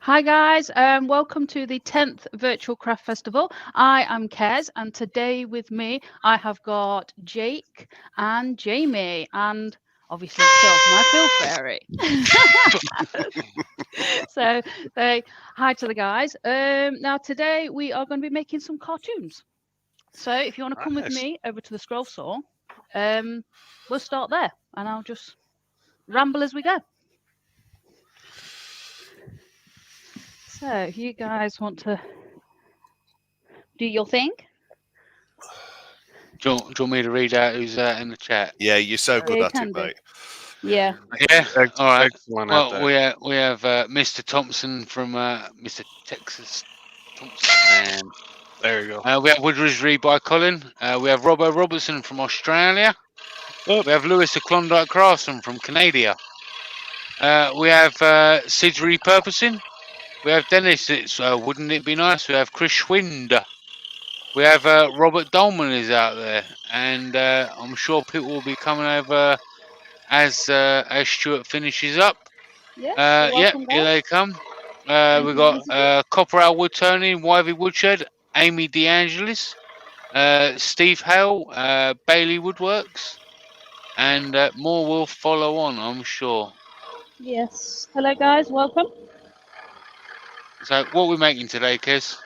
Hi guys, welcome to the 10th Virtual Craft Festival. I am Kez, and today with me I have got Jake and Jamie, and obviously Phil, my Phil Fairy. So say hi to the guys. Now today we are going to be making some cartoons. So if you want to come with me over to the Scrollsaw, we'll start there, and I'll just ramble as we go. So if you guys want to do your thing. Do you want me to read out who's in the chat? Yeah, you're so good at it, mate. Yeah. Yeah. All right. Excellent. Well, we have Mr. Thompson from Mr. Texas Thompson, man. There you go. We have Woodworking by Colin. We have Robbo Robertson from Australia. Oh. We have Lewis the Klondike Craftsman from Canada. We have Sid Repurposing. We have Dennis. It's wouldn't it be nice? We have Chris Schwind. We have Robert Dolman is out there, and I'm sure people will be coming over as Stuart finishes up. Yes, Yep, here they come. We've got Copper Owl Wood Turning, Wivey Woodshed, Amy DeAngelis, Steve Hale, Bailey Woodworks, and more will follow on, I'm sure. Yes. Hello, guys. Welcome. So, what are we making today, Kez?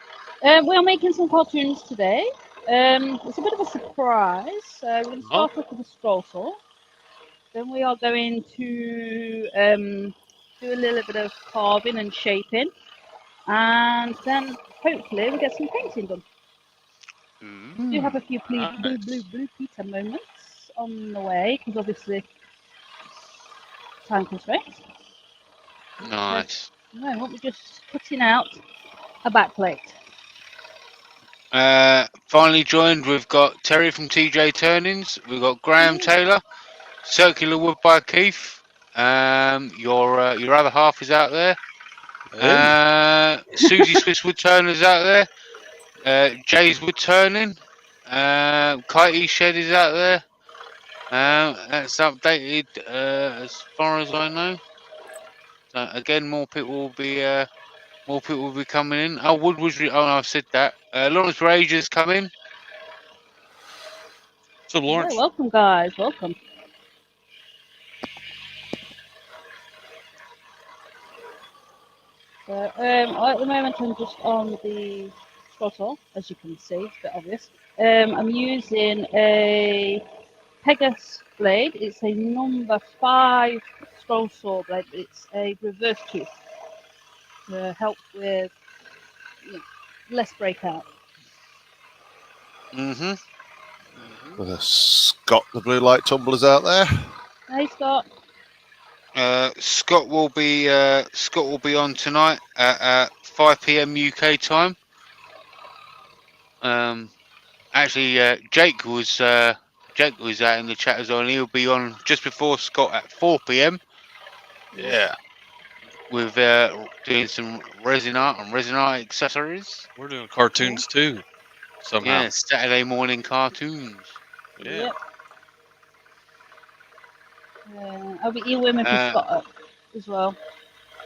We are making some cartoons today. It's a bit of a surprise. We're going to start off with a Scrollsaw. Then we are going to do a little bit of carving and shaping. And then hopefully we'll get some painting done. We do have a few blue Peter moments on the way, because obviously time constraints. Nice. No, we're just cutting out a backplate. Finally joined, we've got Terry from TJ Turnings, we've got Graham Taylor, Circular Wood by Keith. Your other half is out there. Susie Swiss Wood Turner's out there. Jay's Wood Turning. Kitey Shed is out there. That's updated as far as I know. So again, more people will be coming in. Oh, Woodward's. Oh, no, I've said that. Lawrence Rager's coming. So, Lawrence. Yeah, welcome, guys. Welcome. So, at the moment, I'm just on the Scrollsaw, as you can see, it's a bit obvious. I'm using a Pegasus blade. It's a number 5 Scrollsaw blade. It's a reverse tooth to help with less breakout. Scott, the blue light tumblers out there. Hey, Scott. Scott will be on tonight at 5 p.m. UK time. Actually, Jake was out in the chat as well, and he'll be on just before Scott at 4 p.m. Yeah. With doing some resin art and resin art accessories. We're doing cartoons too, somehow. Yeah, Saturday morning cartoons. Yeah. I'll be e-women for Scott up as well.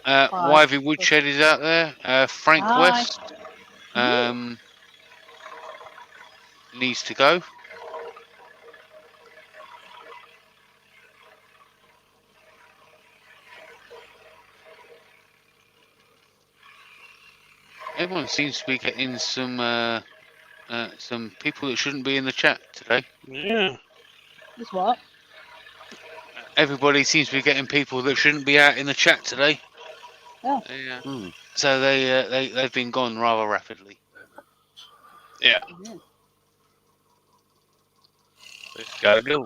Wivey Woodshed is out there. Frank West needs to go. Everyone seems to be getting some people that shouldn't be in the chat today. Yeah. That's what? Everybody seems to be getting people that shouldn't be out in the chat today. Oh. Yeah. So they've been gone rather rapidly. Yeah. They've got to go.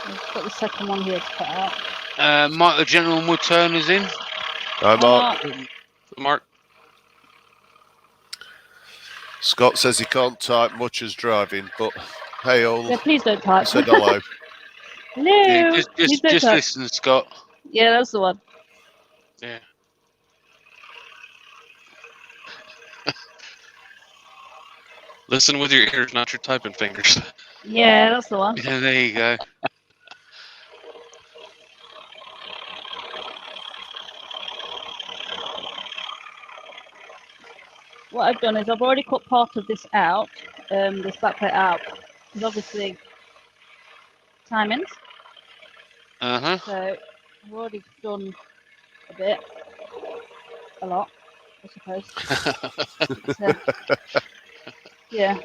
I've got the second one here to cut out. Mike the Gentleman Wood Turner's in. Hi, Mark. Mark. Scott says he can't type much as driving, but hey, all. Yeah, please don't type. Said hello. Hello. Yeah, just listen, Scott. Yeah, that's the one. Yeah. Listen with your ears, not your typing fingers. Yeah, that's the one. Yeah, there you go. what I've done is I've already cut part of this out, this backplate out, because obviously timings. So I've already done a lot, I suppose. So, yeah.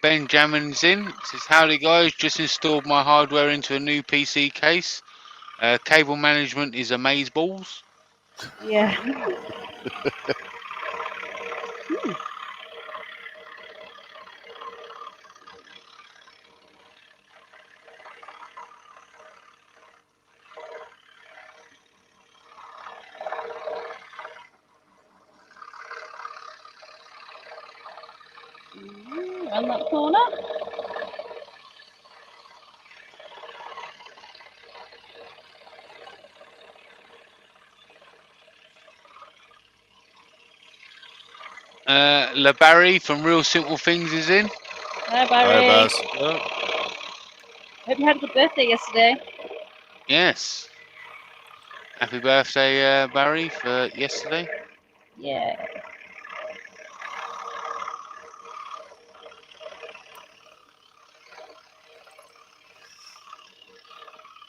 Benjamin's in. Says, howdy guys, just installed my hardware into a new PC case. Cable management is amazeballs. Yeah. Around that corner. LaBarry from Real Simple Things is in. Hi, Barry. Hi, Baz. Hope you had a good birthday yesterday. Yes. Happy birthday, Barry, for yesterday. Yeah.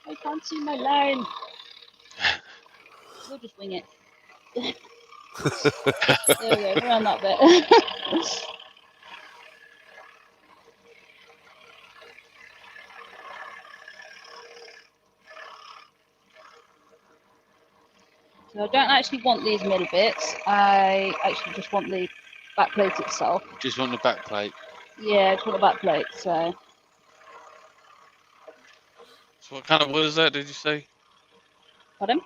I can't see my line. We'll just wing it. There we go, around that bit. So I don't actually want these middle bits. I actually just want the back plate itself. Just want the back plate. Yeah, I just want the back plate. So So what kind of wood is that? Did you say? pardon?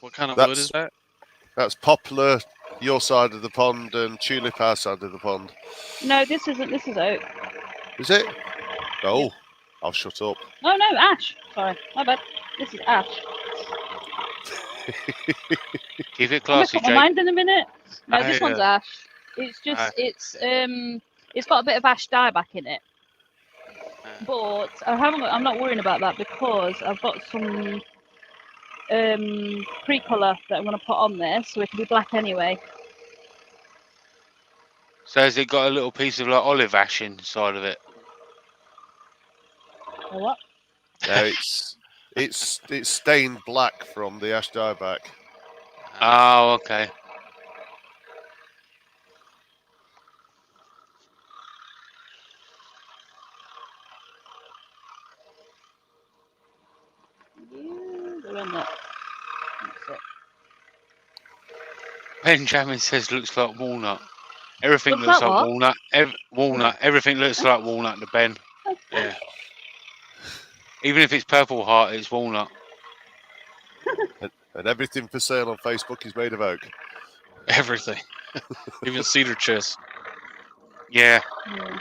What kind of wood is That's that? that's poplar, your side of the pond, and tulip our side of the pond. No, this isn't. This is oak. Is it? Oh, I'll shut up. No, ash. Sorry, my bad. This is ash. Keep it I'm gonna classy, put my Jake. mind in a minute. No, this one's yeah. ash. It's just it's got a bit of ash dieback in it. But I'm not worrying about that because I've got some pre-colour that I'm going to put on there, so it can be black anyway. So has it got a little piece of like olive ash inside of it? Or what? No, it's stained black from the ash dieback. Oh, okay. Around that. That's it. Benjamin says looks like walnut. Everything Looks looks like like what? walnut. Walnut. Everything looks like walnut to Ben. Yeah. Even if it's purple heart, it's walnut. And everything for sale on Facebook is made of oak. Everything. Even cedar chest. Yeah. Yeah.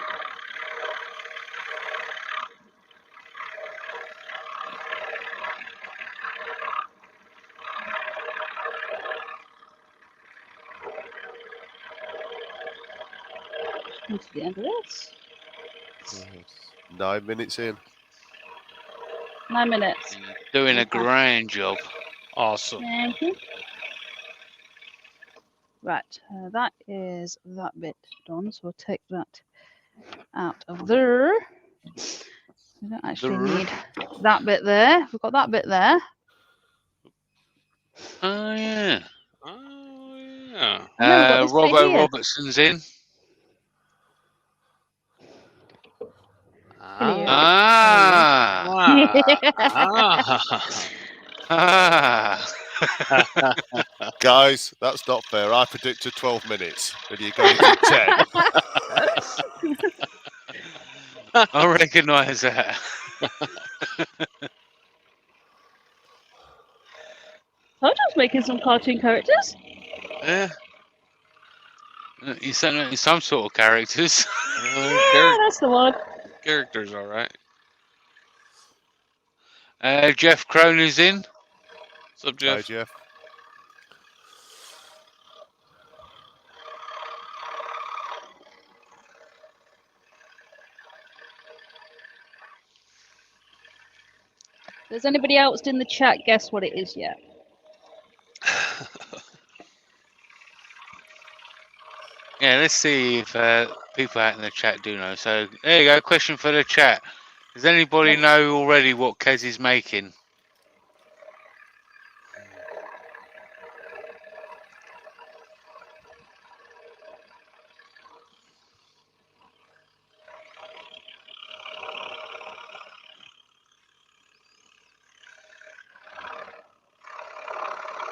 Come to the end of this. 9 minutes in. 9 minutes. Doing a Okay. grand job. Awesome. Thank you. Right, that is that bit done. So we'll take that out of there. We don't actually need that bit there. We've got that bit there. Oh, yeah. Oh yeah. And then we've got this bit Robbo here. Robertson's in. Brilliant. Ah. Guys, that's not fair. I predicted 12 minutes, and you got it in 10. I recognise that. I was just making some cartoon characters. Yeah. He's some sort of characters. That's the one. Characters, all right. Jeff Crone is in. What's up, Hi, Jeff? Jeff. Has anybody else in the chat guessed what it is yet? Yeah, let's see if people out in the chat do know. So there you go. Question for the chat. Does anybody know already what Kez is making?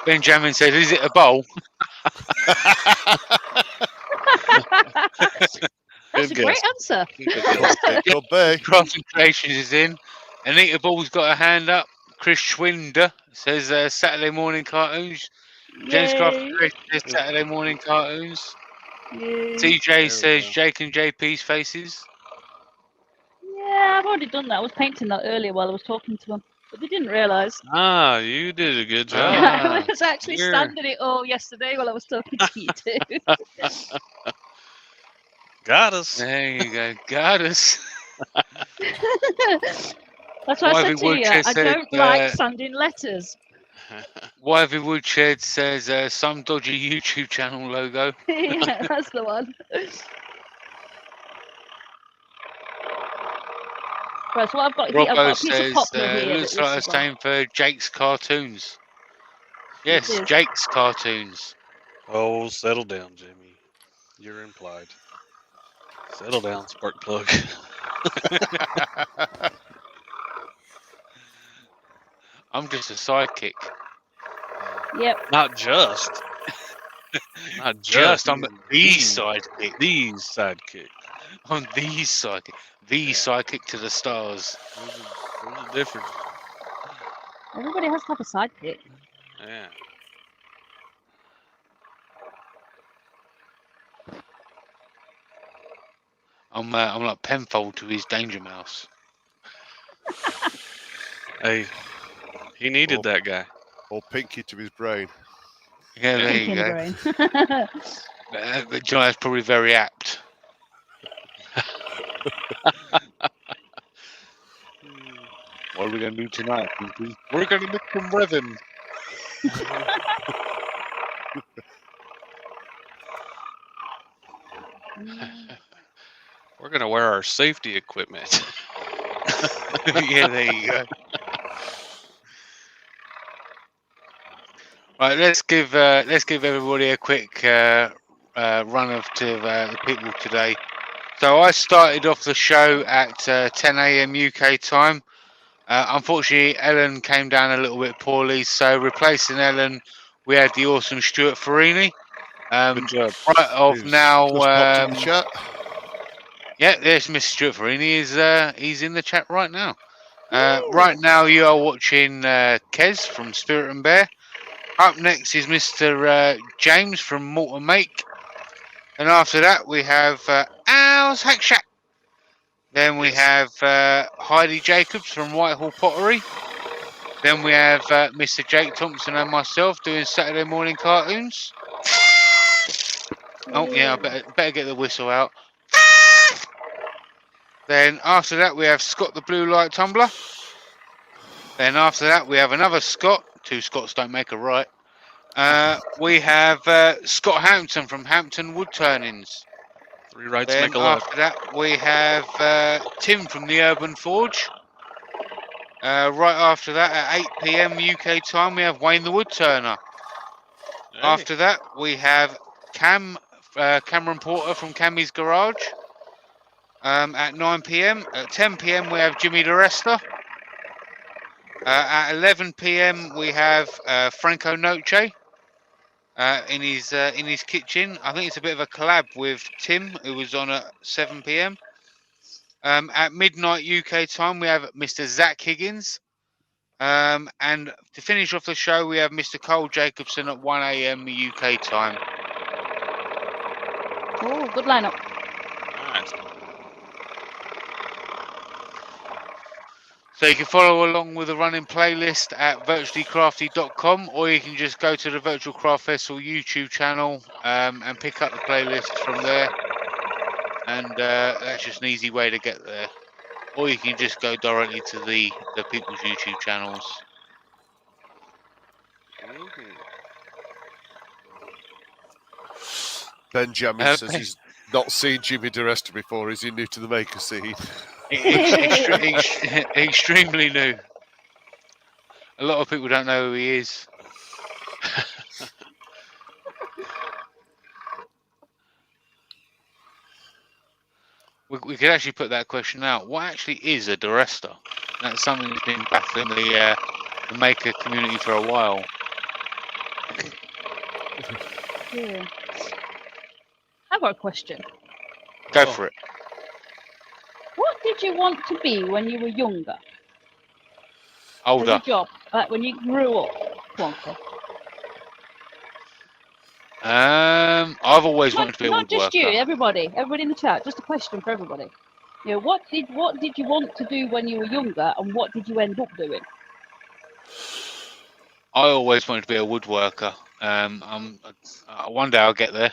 Benjamin says, "Is it a bowl?" That's a great answer. Could be. Crafting Creations is in. Anita Ball's got a hand up. Chris Schwinder says Saturday morning cartoons. James Crafting Creations says Saturday morning cartoons. Yay. TJ says Jake and JP's faces. Yeah, I've already done that. I was painting that earlier while I was talking to them, but they didn't realise. Ah, you did a good job. I was actually standing it all yesterday while I was talking to you two. Got us. There you go. Got us. That's what I said to you. Woodshed I don't like sanding letters. Wivey Woodshed says some dodgy YouTube channel logo. Yeah, that's the one. Right, so what I've got here, I've Robbo got a piece of says poplar here. looks like it's time for Jake's cartoons. Yes, Jake's cartoons. Oh, settle down, Jimmy. You're implied. Settle down, spark plug. I'm just a sidekick. Yep. Not just. Not Just, just. I'm the sidekick. The sidekick. I'm the sidekick. The sidekick to the stars. There's a difference. Everybody has to have a sidekick. Yeah. I'm like Penfold to his Danger Mouse. Hey, he needed that guy. Or Pinky to his brain. Yeah, there you go. But John, that's probably very apt. What are we going to do tonight, Pinky? We're going to make some rhythm. We're going to wear our safety equipment. Yeah, there you go. Right, let's give everybody a quick run of to the people today. So I started off the show at 10 a.m. UK time. Unfortunately, Ellen came down a little bit poorly, so replacing Ellen, we had the awesome Stuart Farini. Good job. Right off now. Chat. Yeah, there's Mr. Stuart Farini. He's in the chat right now. Right now, you are watching Kez from Spirit and Bear. Up next is Mr. James from Mortar Make. And after that, we have Owl's Hack Shack. Then we have Heidi Jacobs from Whitehall Pottery. Then we have Mr. Jake Thompson and myself doing Saturday morning cartoons. Oh yeah, I better get the whistle out. Then after that, we have Scott the Blue Light Tumbler. Then after that, we have another Scott. Two Scots don't make a right. We have Scott Hampton from Hampton Wood Turnings. Three rights Then make a left. after that, we have Tim from the Urban Forge. Right after that, at 8 p.m. UK time, we have Wayne the Woodturner. Hey. After that, we have Cameron Porter from Cammy's Garage. At 9 p.m. At 10 p.m. we have Jimmy DeResta. At 11 p.m. we have Franco Noce in his kitchen. I think it's a bit of a collab with Tim, who was on at 7 p.m. At midnight UK time we have Mr. Zach Higgins. And to finish off the show we have Mr. Cole Jacobson at 1 a.m. UK time. Oh, good lineup. Nice. So you can follow along with the running playlist at virtuallycrafty.com, or you can just go to the Virtual Craft Festival YouTube channel and pick up the playlist from there. And that's just an easy way to get there. or you can just go directly to the people's YouTube channels. Benjamin says he's not seen Jimmy DeResta before. Is he new to the maker scene? Extremely new. A lot of people don't know who he is. We could actually put that question out. What actually is a DeResta? That's something that's been baffling the maker community for a while. Yeah. I've got a question. Go for it. What did you want to be when you were younger? Older. As a job, like when you grew up. Come on, Chris. I've always wanted to be a woodworker. Not just you, everybody in the chat. Just a question for everybody. You know, what did you want to do when you were younger, and what did you end up doing? I always wanted to be a woodworker. One day I'll get there.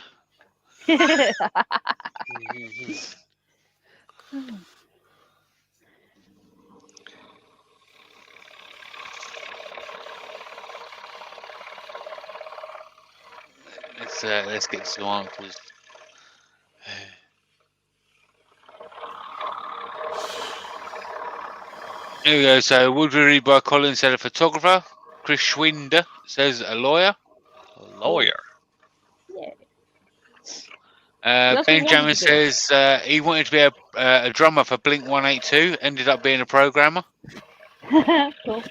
Let's get some answers. Here we go. So Woodworking by Colin said a photographer. Chris Schwinder says a lawyer. A lawyer. Yeah. Benjamin says he wanted to be a drummer for Blink 182. Ended up being a programmer. Cool.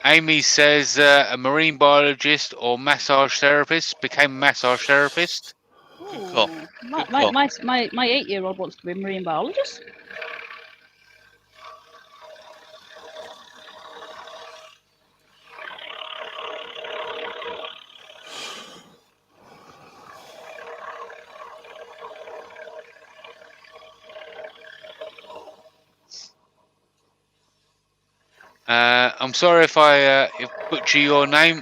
Amy says a marine biologist or massage therapist. Became a massage therapist. Ooh, call. My Good call. 8-year-old wants to be a marine biologist. I'm sorry if I butcher your name.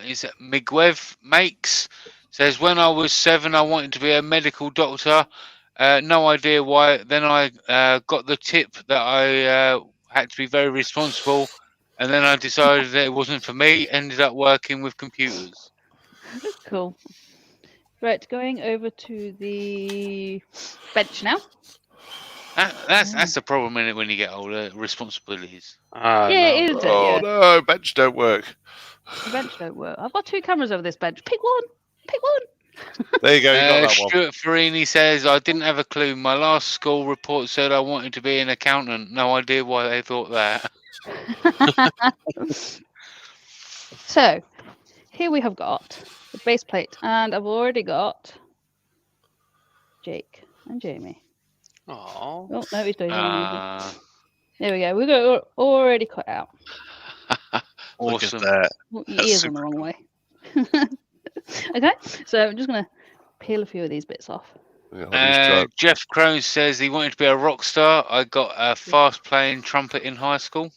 Is it Miguev Makes? Says when I was 7, I wanted to be a medical doctor. No idea why. Then I got the tip that I had to be very responsible, and then I decided that it wasn't for me. Ended up working with computers. Cool. Right, going over to the bench now. That's the problem in it when you get older. Responsibilities. Yeah, it is. Oh Yeah. no, bench don't work. The bench don't work. I've got 2 cameras over this bench. Pick one. Pick one. There you go. You got that one. Stuart Farini says, I didn't have a clue. My last school report said I wanted to be an accountant. No idea why they thought that. So, here we have got the base plate, and I've already got Jake and Jamie. Oh. Oh, no, he's doing it. There we go. We've got already cut out. Look at Awesome. that. Well, That's he is on the wrong way. Okay, so I'm just going to peel a few of these bits off. Yeah, Jeff Crone says he wanted to be a rock star. I got a fast playing trumpet in high school.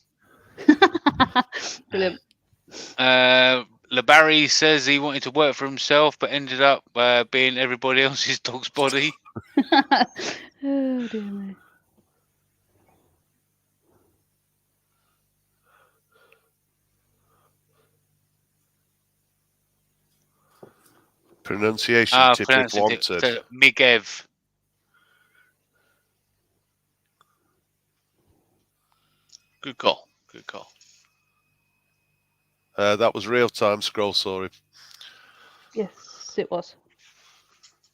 Brilliant. LeBarry says he wanted to work for himself, but ended up being everybody else's dog's body. Oh, dear me. pronunciation tip if wanted. So, Miguev. Good call. Good call. That was real time Scrollsaw. Yes, it was.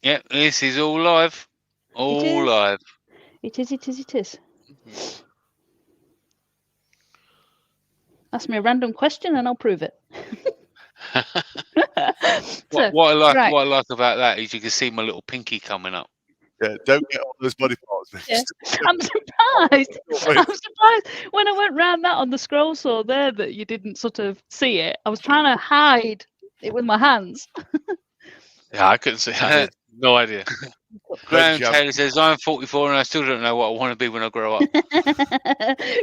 Yep, this is all live. All live. It is. Ask me a random question and I'll prove it. What I like about that is you can see my little pinky coming up. Yeah, don't get all those body parts. Yeah. I'm surprised. I'm surprised when I went round that on the scroll saw there that you didn't sort of see it. I was trying to hide it with my hands. Yeah, I couldn't see. I had no idea. Graham Taylor says, I'm 44 and I still don't know what I want to be when I grow up.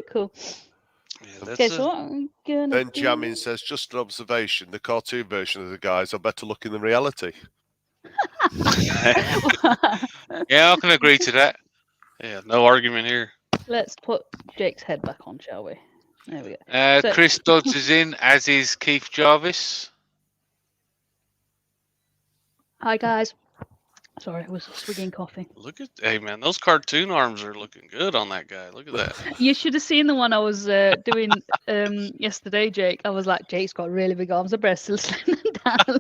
Cool. Yeah, Okay, so what I'm gonna Benjamin says, just an observation, the cartoon version of the guys are better looking than reality. Yeah, I can agree to that. Yeah, no argument here. Let's put Jake's head back on, shall we? There we go. So- Chris Dodds is in, as is Keith Jarvis. Hi guys. Sorry, I was swigging coffee. Look at, hey man, those cartoon arms are looking good on that guy. Look at that. You should have seen the one I was doing yesterday, Jake. I was like, Jake's got really big arms. I better still slim them down.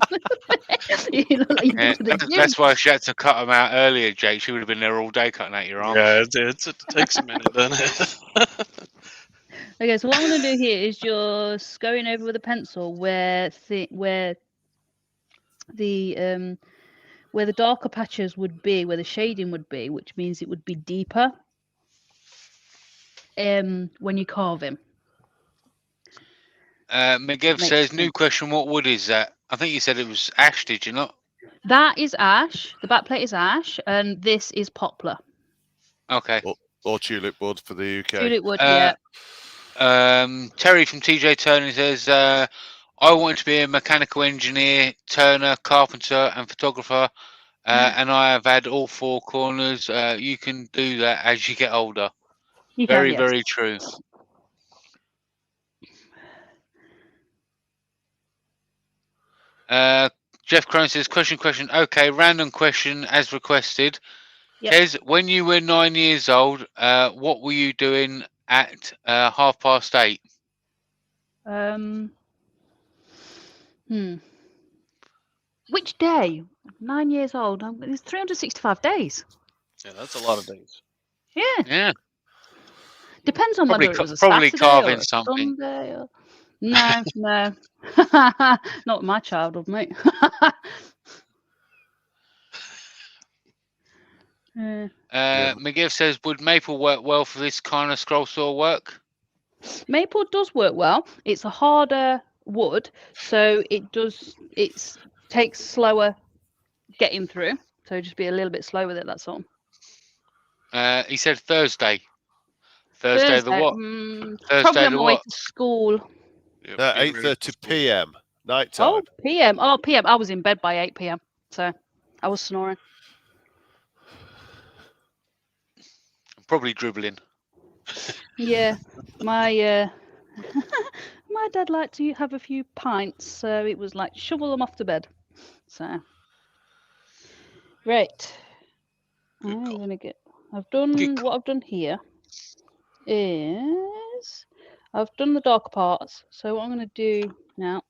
You look like you've been to the gym. That's why she had to cut them out earlier, Jake. She would have been there all day cutting out your arms. Yeah, it takes a minute, doesn't it? Okay, so what I'm going to do here is just going over with a pencil where the darker patches would be, where the shading would be, which means it would be deeper when you carve him. McGibb says, new question, what wood is that? I think you said it was ash, did you not? That is ash. The backplate is ash, and this is poplar. Okay. Or tulip wood for the UK. Tulip wood, yeah. Terry from TJ Turner says, I wanted to be a mechanical engineer, turner, carpenter, and photographer, and I have had all four corners. You can do that as you get older. You Very, can, yes. very true. Jeff Crone says, question. Okay, random question as requested. Yep. Kez, when you were 9 years old, what were you doing at 8:30? Which day? 9 years old. It's 365 days. Yeah, that's a lot of days. Yeah. Yeah. Depends on Probably whether it was a probably Saturday carving or a something. Sunday or... No, no. Not my childhood, mate. McGill says, would maple work well for this kind of scroll saw work? Maple does work well. It's a harder wood, so it takes slower getting through. So just be a little bit slow with it, that's all. He said Thursday. Thursday the what? Thursday probably on the my way what? to school. Yep, 8:30 p.m. night time. Oh, PM. Oh, PM. I was in bed by 8 PM. So I was snoring. Probably dribbling. Yeah. My my dad liked to have a few pints, so it was like shovel them off to bed. So right. I'm gonna I've done what I've done here is I've done the dark parts. So what I'm gonna do now,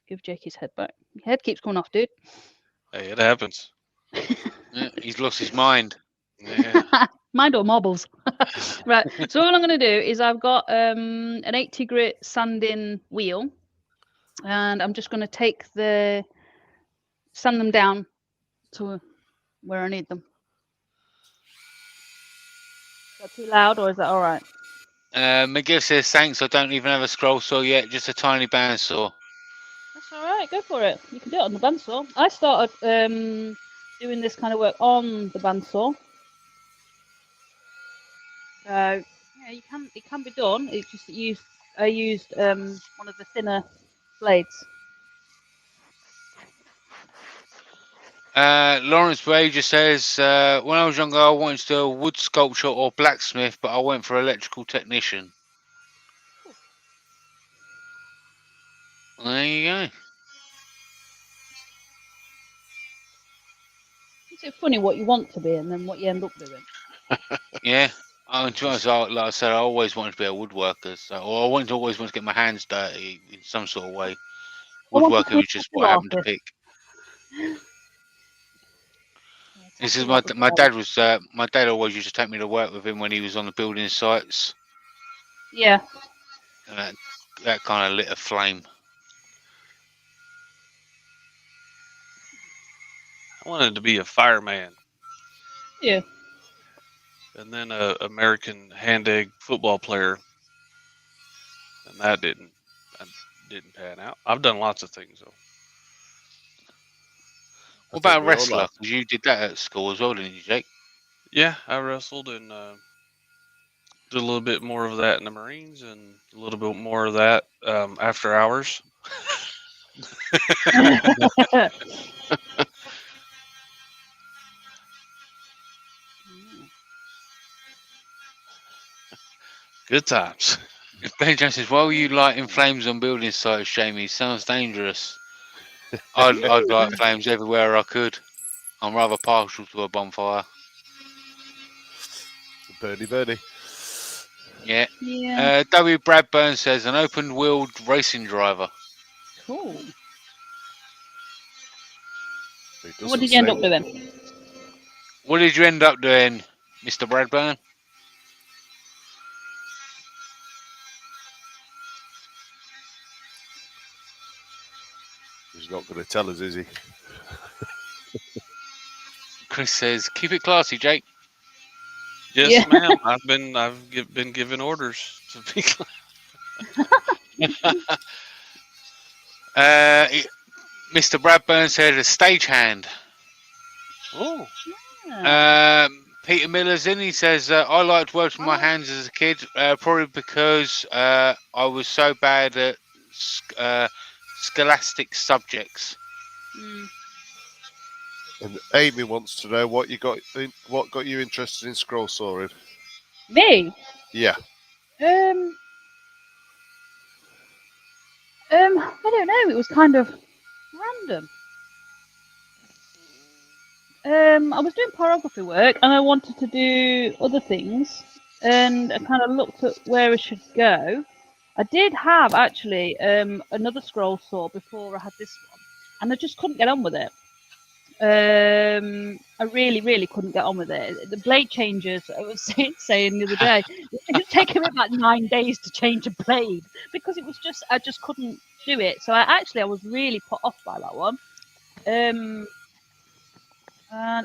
give Jake his head back. Your head keeps coming off, dude. Hey, it happens. Yeah, he's lost his mind. Yeah. Mind or marbles. Right. So what I'm going to do is I've got an 80 grit sanding wheel, and I'm just going to sand them down to where I need them. Is that too loud, or is that all right? McGill says, thanks, I don't even have a scroll saw yet, just a tiny bandsaw. That's all right. Go for it. You can do it on the bandsaw. I started doing this kind of work on the bandsaw. So yeah, it can be done. It's just that I used one of the thinner blades. Lawrence Bray just says, when I was younger, I wanted to do a wood sculpture or blacksmith, but I went for electrical technician. There you go. It's funny what you want to be and then what you end up doing. Yeah. To be honest, like I said, I always wanted to be a woodworker, or I always wanted to get my hands dirty in some sort of way. Woodworking was just what I happened to pick. This is my dad always used to take me to work with him when he was on the building sites. Yeah. And that kind of lit a flame. I wanted to be a fireman. Yeah. And then a American hand egg football player. And that didn't pan out. I've done lots of things though. What about a wrestler? Because you did that at school as well, didn't you, Jake? Yeah, I wrestled and did a little bit more of that in the Marines and a little bit more of that after hours. Good times. Ben Jones says, "Why were you lighting flames on building sites, Jamie? Sounds dangerous." I'd light flames everywhere I could. I'm rather partial to a bonfire. Bernie. Yeah. Yeah. W. Bradburn says, "An open-wheeled racing driver." Cool. He What doesn't did you end say up doing? What did you end up doing, Mr. Bradburn? He's not going to tell us, is he? Chris says, "Keep it classy, Jake." Yes, Yeah. ma'am. I've been given orders to be. Mr. Bradburn said, "A stagehand." Oh, Ah. Peter Miller's in. He says, "I liked working with my hands as a kid, probably because I was so bad at scholastic subjects." Mm. And Amy wants to know what got you interested in scroll sawing. Me? Yeah. I don't know. It was kind of random. I was doing pornography work and I wanted to do other things, and I kind of looked at where I should go. I did have actually another scroll saw before I had this one, and I just couldn't get on with it. I really couldn't get on with it. The blade changes, I was saying the other day, it's taken me about 9 days to change a blade because it was just, I just couldn't do it. So I was really put off by that one. And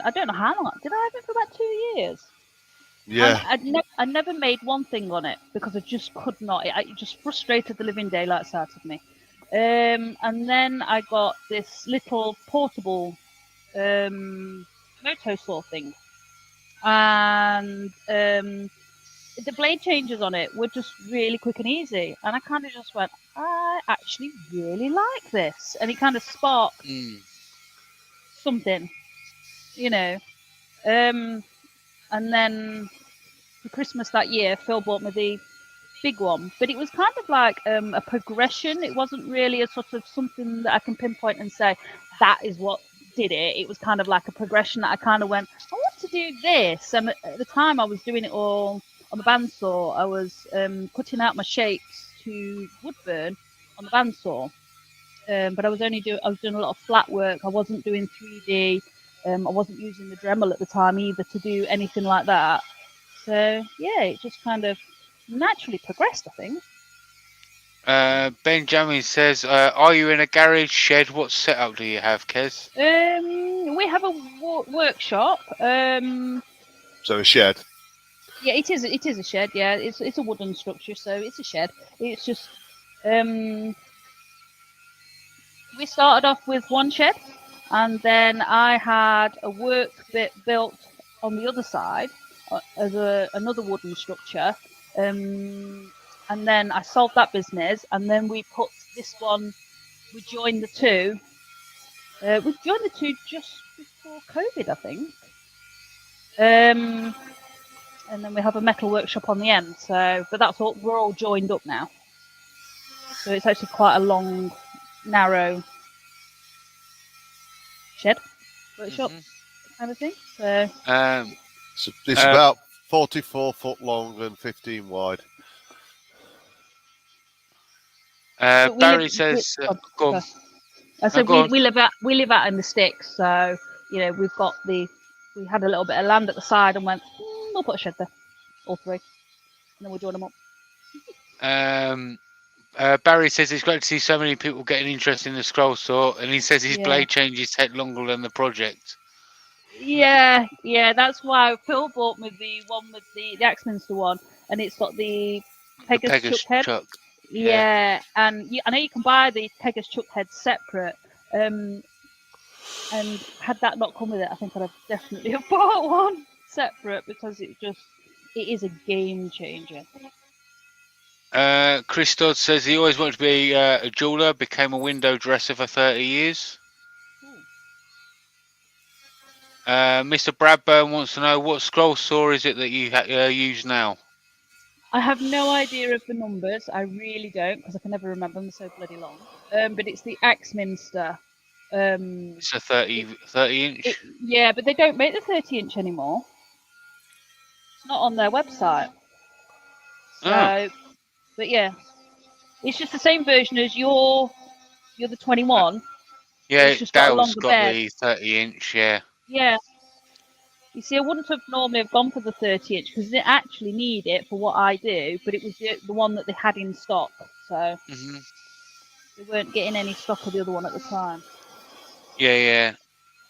I don't know how long. Did I have it for about 2 years? Yeah. And I never made one thing on it because I just could not. It just frustrated the living daylights out of me. And then I got this little portable moto saw thing, and the blade changes on it were just really quick and easy. And I kind of just went, I actually really like this, and it kind of sparked something, you know. And then for Christmas that year, Phil bought me the big one, but it was kind of like a progression. It wasn't really a sort of something that I can pinpoint and say that is what did it. It was kind of like a progression that I kind of went, I want to do this. And at the time, I was doing it all on the bandsaw. I was cutting out my shapes to wood burn on the bandsaw, but I was doing a lot of flat work. I wasn't doing 3D. I wasn't using the Dremel at the time either to do anything like that. So yeah, it just kind of naturally progressed, I think. Benjamin says, "Are you in a garage shed? What setup do you have, Kez?" We have a workshop. So a shed. Yeah, it is. It is a shed. Yeah, it's a wooden structure, so it's a shed. It's just we started off with one shed, and then I had a work bit built on the other side as another wooden structure. And then I sold that business, and then we put this one. We joined the two. We joined the two just before COVID, I think. And then we have a metal workshop on the end. So, but that's all. We're all joined up now. So it's actually quite a long, narrow shed workshop kind of thing. So it's about 44 foot long and 15 wide. Barry says, "Go on." I said we live out in the sticks, so we had a little bit of land at the side and went, we'll put a shed there, all three, and then we'll join them up. Barry says it's great to see so many people getting interested in the scroll saw, and he says his blade changes take longer than the project. Yeah, that's why Phil bought me the one with the Axminster one, and it's got the Pegasus chuck head. Yeah, and I know you can buy the Pegasus chuck head separate. And had that not come with it, I think I'd have definitely have bought one separate because it is a game changer. Chris Dodd says he always wanted to be a jeweler, became a window dresser for 30 years. Mr. Bradburn wants to know what scroll saw is it that you use now? I have no idea of the numbers. I really don't, because I can never remember them. They're so bloody long. But it's the Axminster. It's a 30 inch. Yeah, but they don't make the 30-inch anymore. It's not on their website. So, Oh. but yeah, it's just the same version as you're the 21. Yeah, It's just got a Dale's longer got bed. the 30 inch. Yeah. Yeah. You see, I wouldn't have normally have gone for the 30-inch because I didn't actually need it for what I do, but it was the one that they had in stock. So they weren't getting any stock of the other one at the time. Yeah.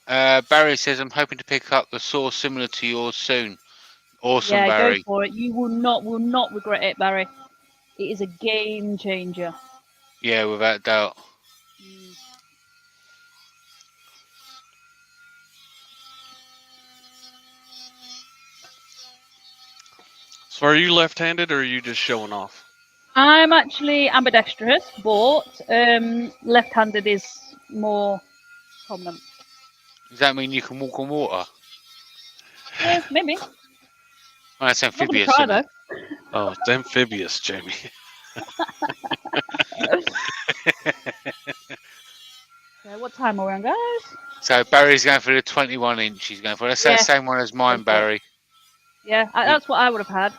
Barry says, I'm hoping to pick up the saw similar to yours soon. Awesome, Yeah, Barry. go for it. You will not regret it, Barry. It is a game changer. Yeah, without doubt. So are you left-handed or are you just showing off? I'm actually ambidextrous, but left-handed is more common. Does that mean you can walk on water? Yeah, maybe. Well, that's I'm not gonna amphibious, try, isn't it? Oh, it's amphibious, Jamie. So what time are we on, guys? So Barry's going for the 21 inch. He's going for it. That's the same one as mine, Barry. Yeah, that's what I would have had.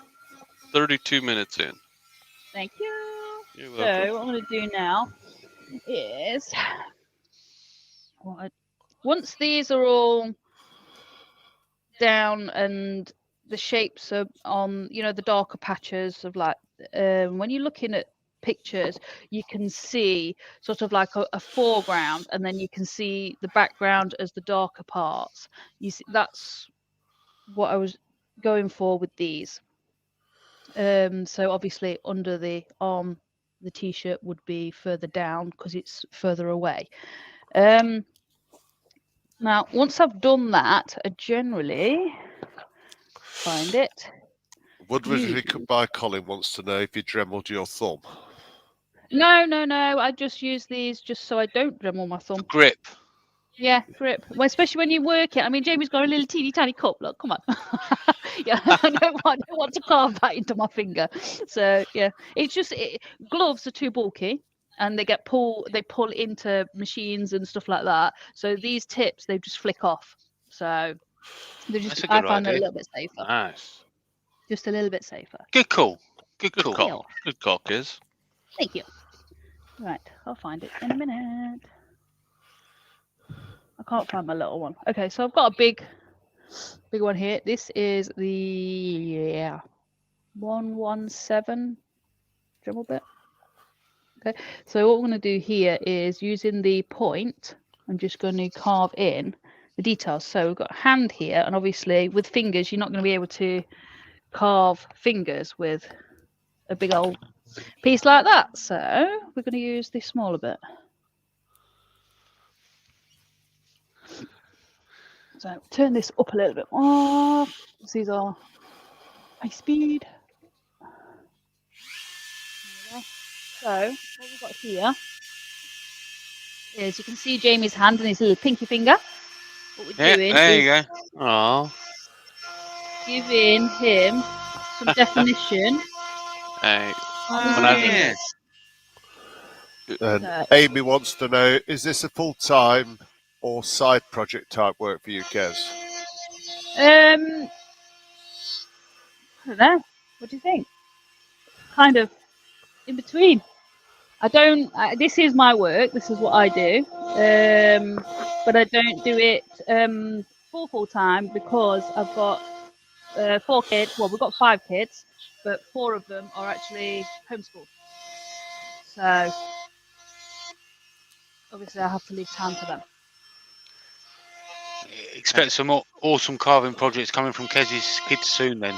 32 minutes in. Thank you. You're So welcome. what I'm going to do now is, once these are all down and the shapes are on, the darker patches of like, when you're looking at pictures, you can see sort of like a foreground, and then you can see the background as the darker parts. You see, that's what I was going for with these. So obviously under the arm, the t-shirt would be further down because it's further away. Now, once I've done that, I generally find it. Woodworking by Colin wants to know if you dremeled your thumb. No. I just use these just so I don't dremel my thumb. Grip. Yeah, grip. Well, especially when you work it. I mean, Jamie's got a little teeny tiny cup. Look, come on. Yeah, I don't want to carve that into my finger. So yeah, it's just gloves are too bulky, and they pull into machines and stuff like that. So these tips, they just flick off. So they're just, I find them a little bit safer. Nice. Just a little bit safer. Good call. Good call. Good call, kids. Thank you. Right, I'll find it in a minute. I can't find my little one. Okay, so I've got a big one here. This is the 117 Dremel bit. Okay, so what we're going to do here is, using the point, I'm just going to carve in the details. So we've got a hand here, and obviously with fingers, you're not going to be able to carve fingers with a big old piece like that. So we're going to use this smaller bit. So turn this up a little bit more. These are high speed. So what we've got here is, you can see Jamie's hand and his little pinky finger. What we're doing there is you go. Aww. giving him some definition. Hey. And Amy wants to know, is this a full-time or side project type work for you, Kez? I don't know. What do you think? Kind of in between. This is my work. This is what I do. But I don't do it full time because I've got 4 kids. Well, we've got 5 kids, but 4 of them are actually homeschooled. So obviously I have to leave time for them. Expect some awesome carving projects coming from Kez's kids soon then.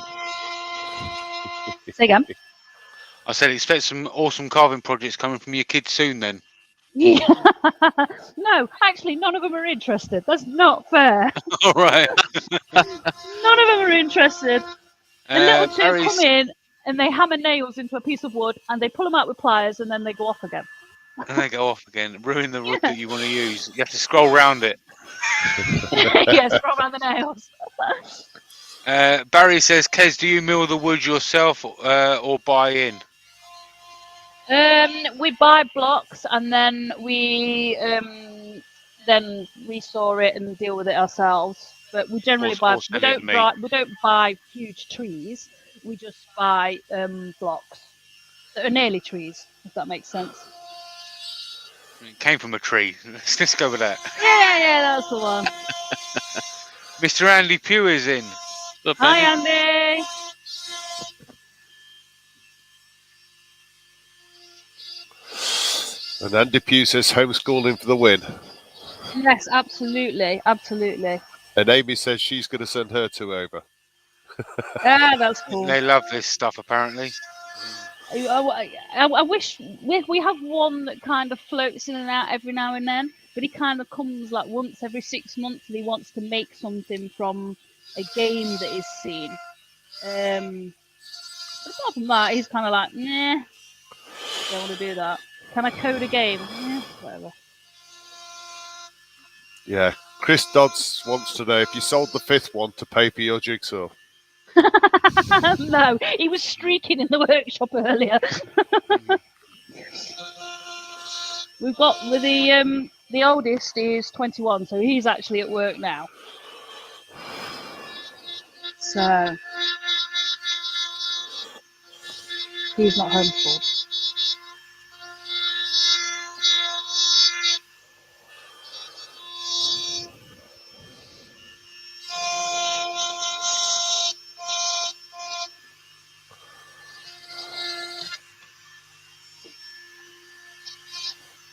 Say again? I said expect some awesome carving projects coming from your kids soon then. Yeah. No, actually, none of them are interested. That's not fair. All right. None of them are interested. The little two come in and they hammer nails into a piece of wood and they pull them out with pliers and then they go off again. And they go off again. Ruin the wood that you want to use. You have to scroll round it. Yeah, scroll around the nails. Barry says, Kez, do you mill the wood yourself or buy in? We buy blocks and then we saw it and deal with it ourselves. But we generally buy. We don't buy huge trees. We just buy blocks that are nearly trees, if that makes sense. It came from a tree. Let's go with that. Yeah, that's the one. Mr. Andy Pugh is in. What's up, Hi, Andy? Andy. And Andy Pugh says homeschooling for the win. Yes, absolutely. And Amy says she's going to send her two over. Yeah, that's cool. They love this stuff, apparently. I wish we have one that kind of floats in and out every now and then, but he kind of comes like once every 6 months and he wants to make something from a game that he's seen. But apart from that, he's kind of like, nah, don't want to do that. Can I code a game? Yeah, whatever. Yeah. Chris Dodds wants to know if you sold the fifth one to pay for your jigsaw. No, he was streaking in the workshop earlier. We've got with the oldest is 21, so he's actually at work now. So he's not homeschooled.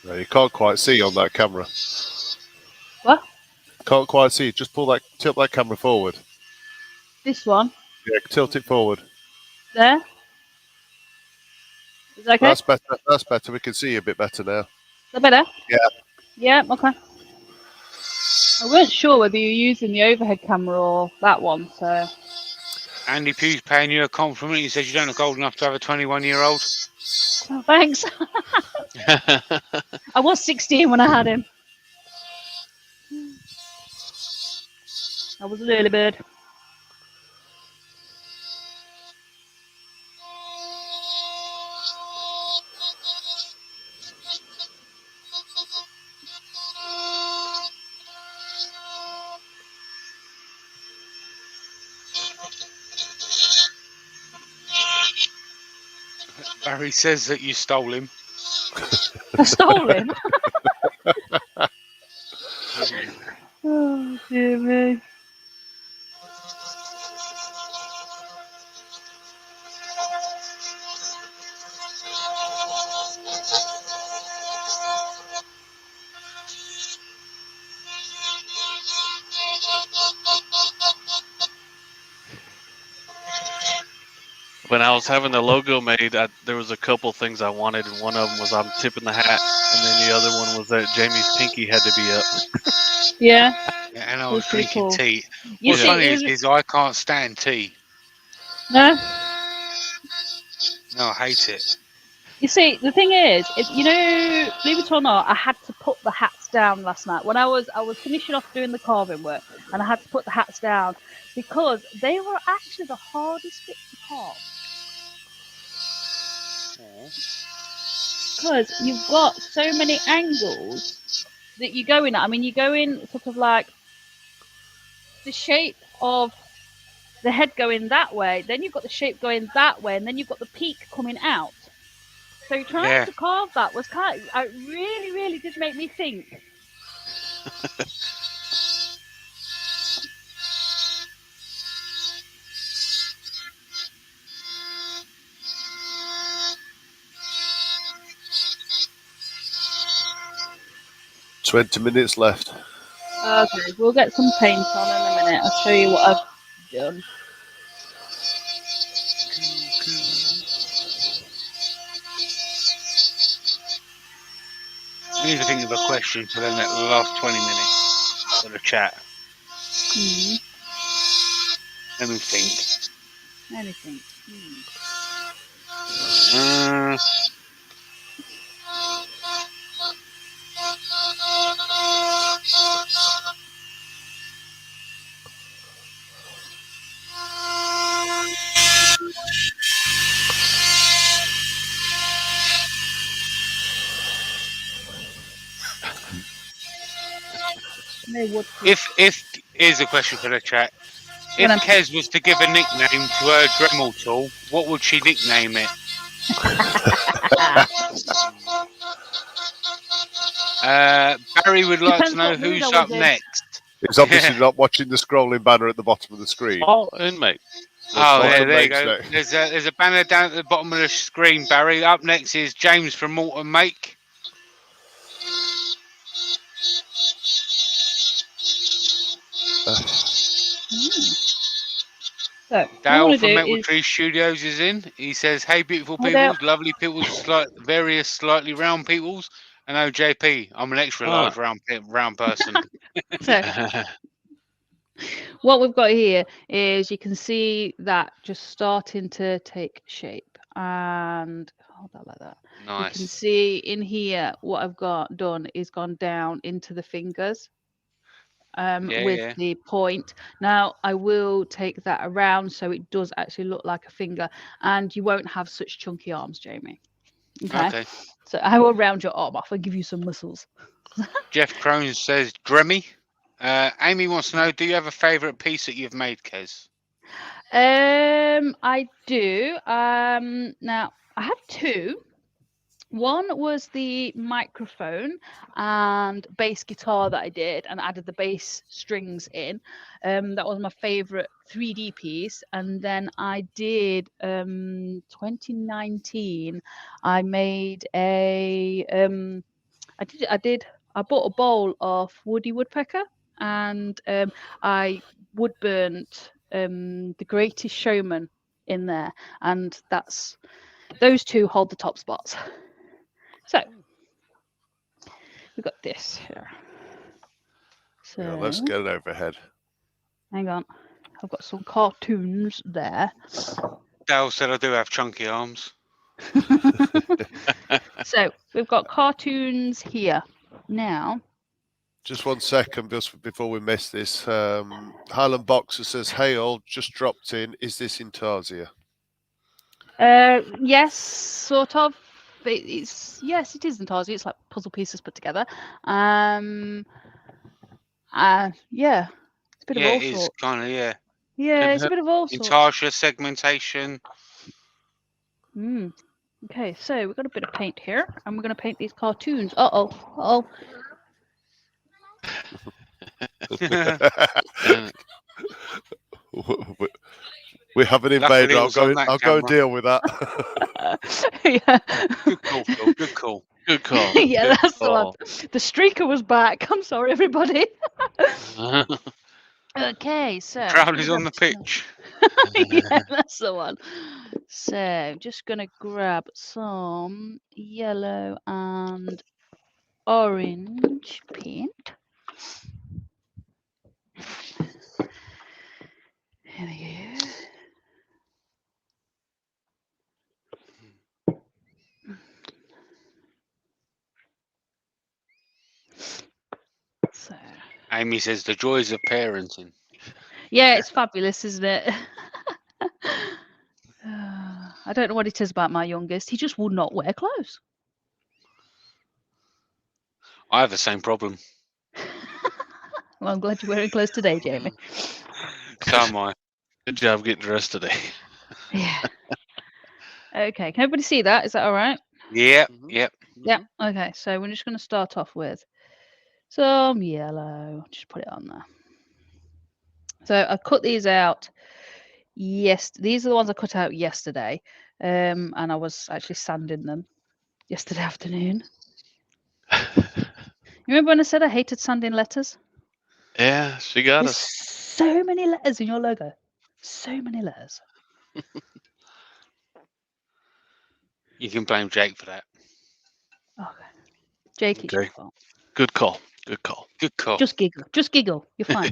No, you can't quite see on that camera. What? Can't quite see. Just tilt that camera forward. This one? Yeah, tilt it forward. There? Is that okay? That's better. That's better. We can see you a bit better now. Is that better? Yeah. Yeah, okay. I weren't sure whether you were using the overhead camera or that one, so... Andy Pugh's paying you a compliment. He says you don't look old enough to have a 21-year-old. Oh, thanks. I was 16 when I had him. I was an early bird. Barry says that you stole him. I stole him? Oh, dear me. When I was having the logo made, there was a couple things I wanted, and one of them was I'm tipping the hat, and then the other one was that Jamie's pinky had to be up. Yeah. And I was drinking cool. tea. You What's see, funny is I can't stand tea. No? No, I hate it. You see, the thing is, you know, believe it or not, I had to put the hats down last night. When I was finishing off doing the carving work, and I had to put the hats down because they were actually the hardest bit to carve. Because you've got so many angles that you go in at. I mean, you go in sort of like the shape of the head going that way, then you've got the shape going that way, and then you've got the peak coming out. So trying to carve that was it really, really did make me think. $20 left. Okay, we'll get some paint on in a minute. I'll show you what I've done. I need to think of a question for the last 20 minutes for the chat. Let me think. Anything. No woodproof. If here's a question for the chat. Go If on. Kez was to give a nickname to her Dremel tool, what would she nickname it? Barry would like to Depends know what mood I who's was up in. next. He's obviously not watching the scrolling banner at the bottom of the screen. Oh, inmate. Oh, yeah, bottom there you mate's go. next. There's a banner down at the bottom of the screen, Barry. Up next is James from Morton Make. So, what I Dale want to from do Metal is Tree Studios is in. He says, "Hey, beautiful hold peoples, out. lovely peoples, various slightly round peoples." And oh, JP, I'm an extra large round person. So, what we've got here is you can see that just starting to take shape, and hold that like that. You can Nice. see in here what I've got done is gone down into the fingers. With the point. Now I will take that around so it does actually look like a finger, and you won't have such chunky arms, Jamie. Okay. So I will round your arm off and give you some muscles. Jeff Crone says, "Dremmy." Amy wants to know, do you have a favourite piece that you've made, Kez? I do. Now I have two. One was the microphone and bass guitar that I did and added the bass strings in. That was my favorite 3D piece. And then I did 2019. I made a I bought a bowl of Woody Woodpecker, and I wood burnt The Greatest Showman in there, and those two hold the top spots. So we've got this here. So Yeah, let's get it overhead. hang on, I've got some cartoons there. Dale said I do have chunky arms. So we've got cartoons here now. Just 1 second before we miss this. Highland Boxer says, "Hey all, just dropped in. Is this Intarsia?" Yes, sort of. Yes, it is Intarsia. It's like puzzle pieces put together. Yeah, it's a bit of all It's sorts. kind of Yeah, it's a bit of all sorts. Intarsia segmentation. Okay, so we've got a bit of paint here, and we're going to paint these cartoons. Uh-oh. We have an invader. I'll go and deal with that. Yeah. Good call. Yeah, that's the one. The streaker was back. I'm sorry, everybody. Okay, so Crowd is on the pitch. yeah, that's the one. So just gonna grab some yellow and orange paint. Here we go. So Amy says the joys of parenting. yeah, it's fabulous, isn't it? I don't know what it is about my youngest. He just would not wear clothes. I have the same problem. Well, I'm glad you're wearing clothes today, Jamie. So am I. Good job getting dressed today. Yeah. Okay, can everybody see that? Is that all right? Yep. Yeah. Okay, so we're just going to start off with some yellow. Just put it on there. So I cut these out. Yes, these are the ones I cut out yesterday, and I was actually sanding them yesterday afternoon. You remember when I said I hated sanding letters? Yeah, she got There's us. so many letters in your logo. So many letters. You can blame Jake for that. Okay. Jake, it's your fault. Good call. Good call. Just giggle. Just giggle. You're fine.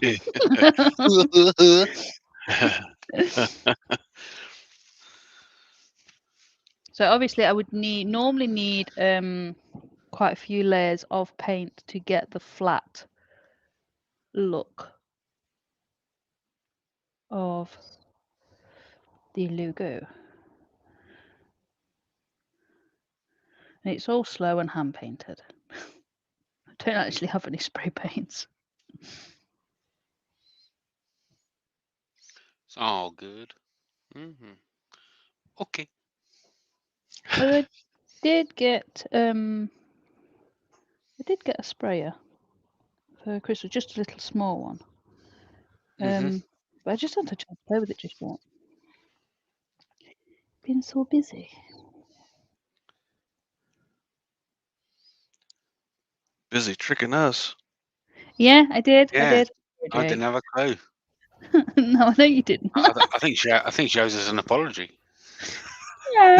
So obviously I would normally need quite a few layers of paint to get the flat look of the logo. And it's all slow and hand painted. I don't actually have any spray paints. It's all good. Okay. Well, I did get a sprayer for Christmas, just a little small one. But I just haven't had a chance to play with it just yet. Been so busy. Busy tricking us. Yeah, I did. Yeah. I did. I didn't have a clue. No, I know you didn't. I think she owes us an apology. No.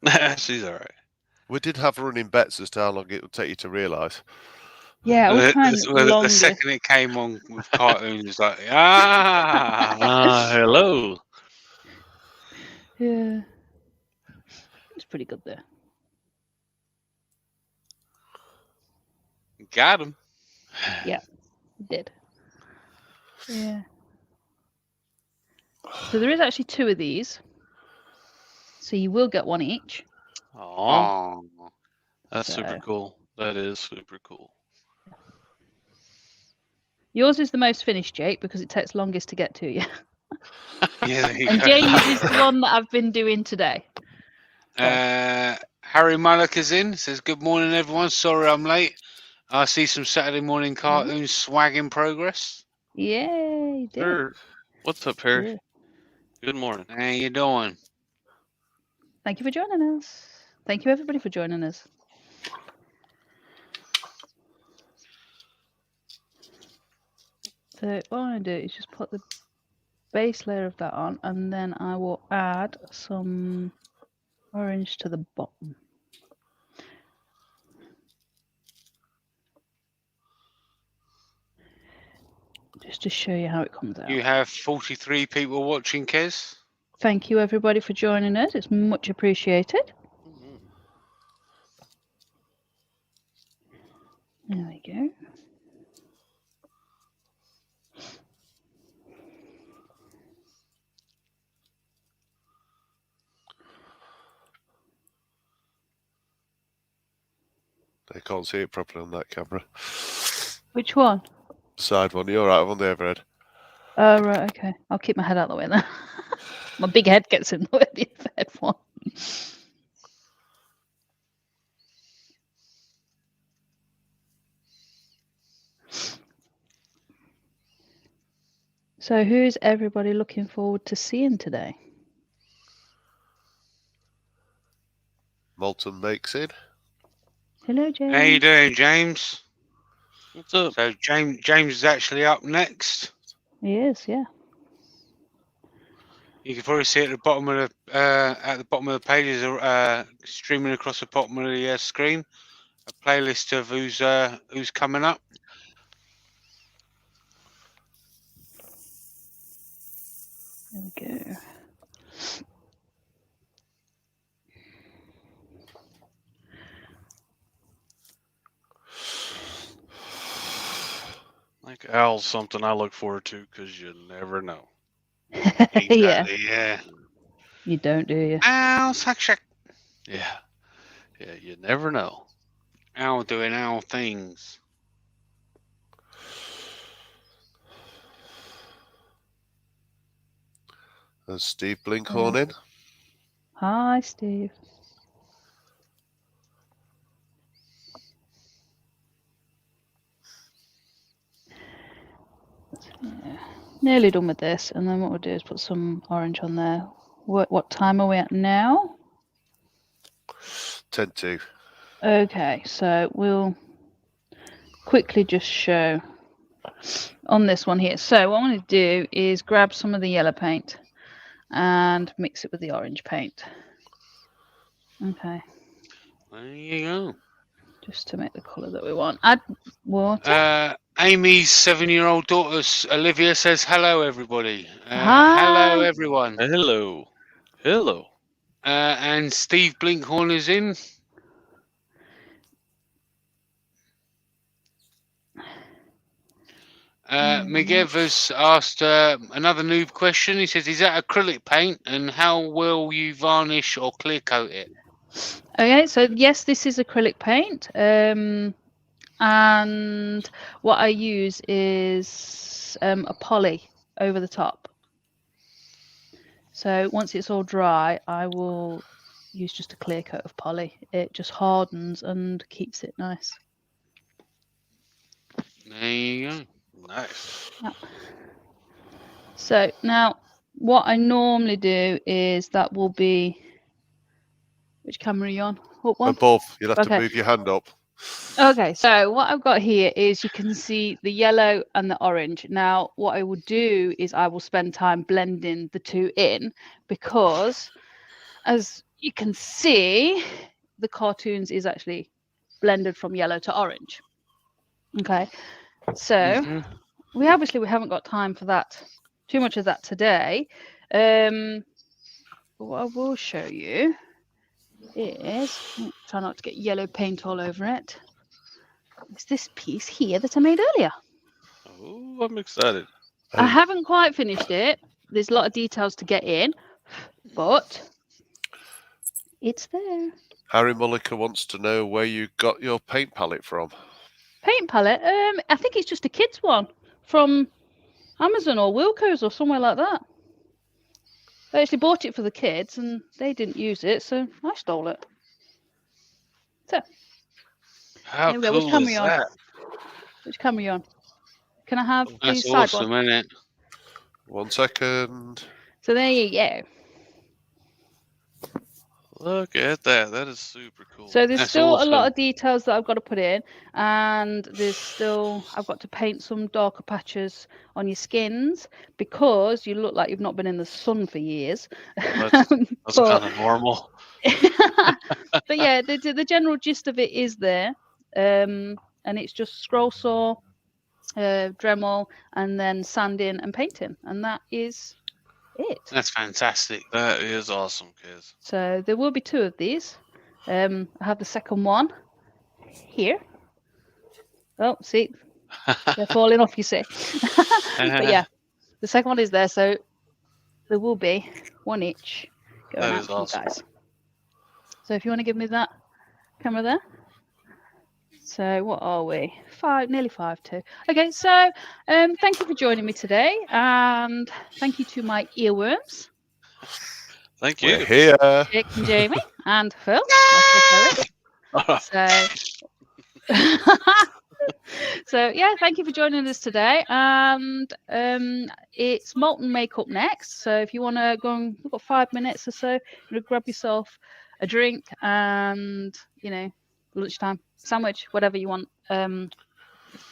Nah, she's all right. We did have running bets as to how long it would take you to realise. Yeah, I was trying The longer. second it came on with cartoons, it's like, Hello. Yeah. It's pretty good there. got him. Yeah, it did. Yeah. So there is actually 2 of these. So you will get one each. Aw, Oh, that's So- super cool. That is super cool. Yours is the most finished, Jake, because it takes longest to get to you. yeah. There you And go. James is the one that I've been doing today. Harry Mullock is in. Says, good morning, everyone. Sorry I'm late. I see some Saturday morning cartoon swag in progress. Yay, you did. Sure. What's up, Harry? Yeah. Good morning. How you doing? Thank you for joining us. Thank you, everybody, for joining us. So what I'm going to do is just put the base layer of that on, and then I will add some orange to the bottom. Just to show you how it comes out. You have 43 people watching, Kez. Thank you, everybody, for joining us. It's much appreciated. There we go. They can't see it properly on that camera. Which one? Side one. You're right. I'm on the overhead. Oh, right, okay. I'll keep my head out of the way then. My big head gets in the way of the overhead one. So who's everybody looking forward to seeing today? Molten makes it. Hello, James. How you doing, James? What's up? So James is actually up next. He is, yeah. You can probably see at the bottom of the pages, streaming across the bottom of the screen, a playlist of who's coming up. There we go. Like Owl's something I look forward to because you never know. Yeah, Yeah. you don't, do you? Ow, shack. Yeah. Yeah, you never know. Owl doing owl things. There's Steve Blinkhorn in. Hi, Steve. Yeah. Nearly done with this, and then what we'll do is put some orange on there. What time are we at now? 10-2. Okay, so we'll quickly just show on this one here. So what I'm going to do is grab some of the yellow paint and mix it with the orange paint. Okay, There you go. just to make the colour that we want. Add water. Amy's 7-year-old daughter Olivia says hello, everybody. Hi. Hello, everyone. Hello. Hello. And Steve Blinkhorn is in. Miguel has asked another noob question. He says, is that acrylic paint, and how will you varnish or clear coat it? Okay, so yes, this is acrylic paint. and what I use is a poly over the top. So once it's all dry, I will use just a clear coat of poly. It just hardens and keeps it nice. There you go. Nice. Yep. So now what I normally do is that will be, which camera are you on? What one? Above, you'll have Okay. to move your hand up. Okay, so what I've got here is you can see the yellow and the orange. Now, what I will do is I will spend time blending the two in, because as you can see, the cartoons is actually blended from yellow to orange. Okay, so we haven't got time for that, too much of that today. But what I will show you is, try not to get yellow paint all over it. It's this piece here that I made earlier. Oh, I'm excited. I haven't quite finished it. There's a lot of details to get in, but it's there. Harry Mullica wants to know where you got your paint palette from. Paint palette? I think it's just a kid's one from Amazon or Wilco's or somewhere like that. I actually bought it for the kids and they didn't use it, so I stole it. So, How there we go. cool Which camera is you on? that? Which camera you on? Can I have the That's side awesome, one? isn't it? 1 second. So there you go. Look at that. That is super cool. So there's That's still a lot awesome. of details that I've got to put in, and there's still, I've got to paint some darker patches on your skins because you look like you've not been in the sun for years. That's kind of normal. But yeah, the general gist of it is there, and it's just Scrollsaw, Dremel, and then sanding and painting, and that is it. That's fantastic. That is awesome, Kez. So there will be 2 of these. I have the second one here. Oh, see, they're falling off, you see. But yeah, the second one is there, so there will be 1 each going That out is to you awesome. guys. So if you want to give me that camera there. So what are we? 5, nearly 5 too. Okay, so thank you for joining me today, and thank you to my earworms. Thank We're you. here. Dick and Jamie and Phil. So, so yeah, thank you for joining us today. And it's Molten Makeup next. So if you want to go and, we've got 5 minutes or so, grab yourself a drink and, you know, lunchtime sandwich, whatever you want, and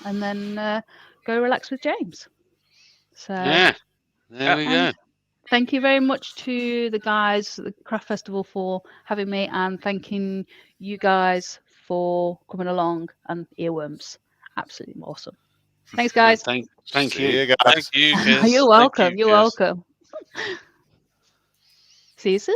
then go relax with James. So Yeah, there we go. thank you very much to the guys at the Craft Festival for having me, and thanking you guys for coming along, and earworms. Absolutely awesome. Thanks, guys. Thank See you. you guys. Thank you, Kez. You're Thank welcome. you, You're Kez. welcome. See you soon.